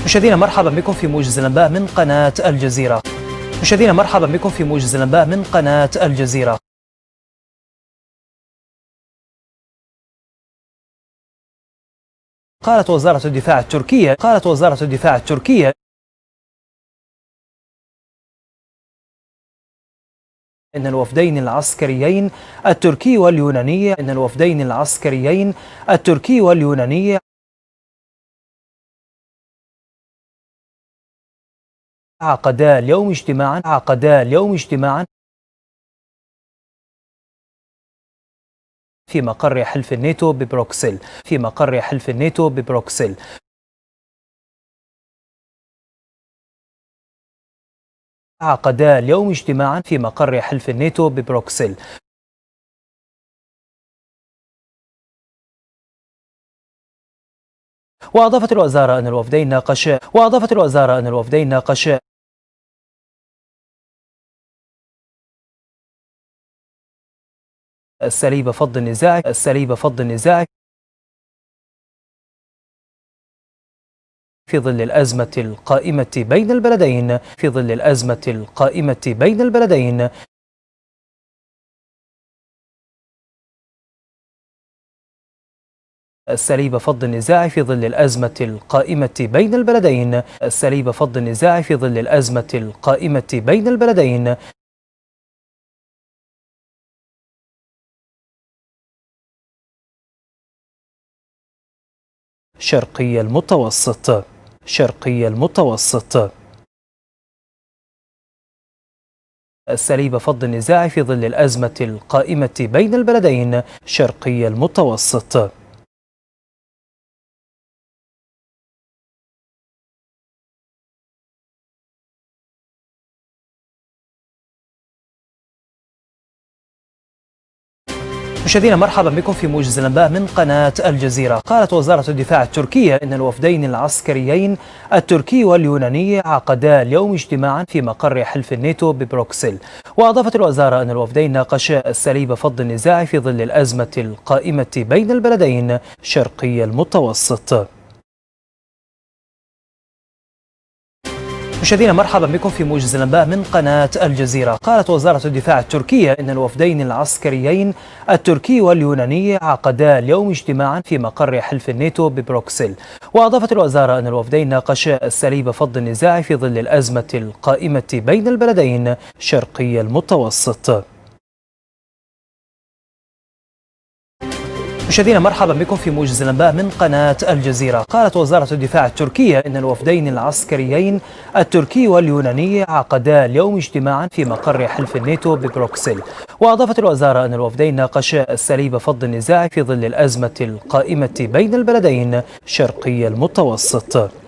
مشاهدينا مرحبا بكم في موجز الأنباء من قناة الجزيرة. مشاهدينا مرحبا بكم في موجز الأنباء من قناة الجزيرة. قالت وزارة الدفاع التركية إن الوفدين العسكريين التركي واليوناني عقدا اليوم اجتماعا في مقر حلف الناتو ببروكسل. عقدا اليوم اجتماعا في مقر حلف الناتو ببروكسل. وأضافت الوزارة أن الوفدين ناقشا أساليب فض النزاع في ظل الأزمة القائمة بين البلدين. أساليب فض النزاع في ظل الأزمة القائمة بين البلدين. شرقي المتوسط. أساليب فض النزاع في ظل الأزمة القائمة بين البلدين. شرقي المتوسط. مشاهدينا مرحبا بكم في موجز الأنباء من قناة الجزيرة. قالت وزارة الدفاع التركية إن الوفدين العسكريين التركي واليوناني عقدا اليوم اجتماعا في مقر حلف الناتو ببروكسل. وأضافت الوزارة أن الوفدين ناقشا أساليب فض النزاع في ظل الأزمة القائمة بين البلدين. شرقي المتوسط. مشاهدينا مرحبا بكم في موجز الأنباء من قناة الجزيرة. قالت وزارة الدفاع التركية إن الوفدين العسكريين التركي واليوناني عقدا اليوم اجتماعا في مقر حلف الناتو ببروكسل. وأضافت الوزارة أن الوفدين ناقشا أساليب فض النزاع في ظل الأزمة القائمة بين البلدين. شرقي المتوسط. مشاهدينا مرحبا بكم في موجز الأنباء من قناة الجزيرة. قالت وزارة الدفاع التركية إن الوفدين العسكريين التركي واليوناني عقدا اليوم اجتماعا في مقر حلف الناتو ببروكسل. وأضافت الوزارة أن الوفدين ناقشا أساليب فض النزاع في ظل الأزمة القائمة بين البلدين. شرقي المتوسط.